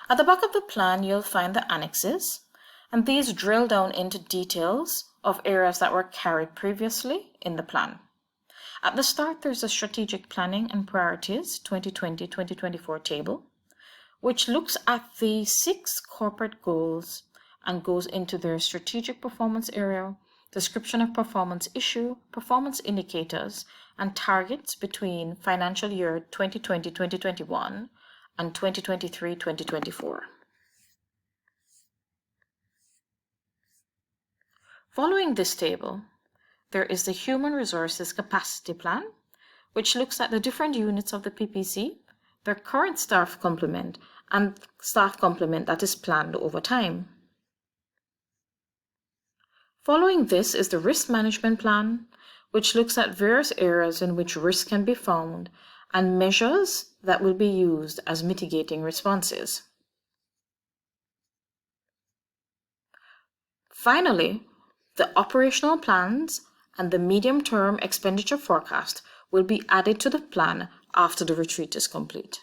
At the back of the plan, you'll find the annexes, and these drill down into details of areas that were carried previously in the plan. At the start, there's a Strategic Planning and Priorities 2020-2024 table, which looks at the 6 corporate goals and goes into their strategic performance area, description of performance issue, performance indicators, and targets between financial year 2020-2021 and 2023-2024. Following this table, there is the Human Resources Capacity Plan, which looks at the different units of the PPC, their current staff complement, and staff complement that is planned over time. Following this is the Risk Management Plan, which looks at various areas in which risk can be found and measures that will be used as mitigating responses. Finally, the operational plans and the medium-term expenditure forecast will be added to the plan after the retreat is complete.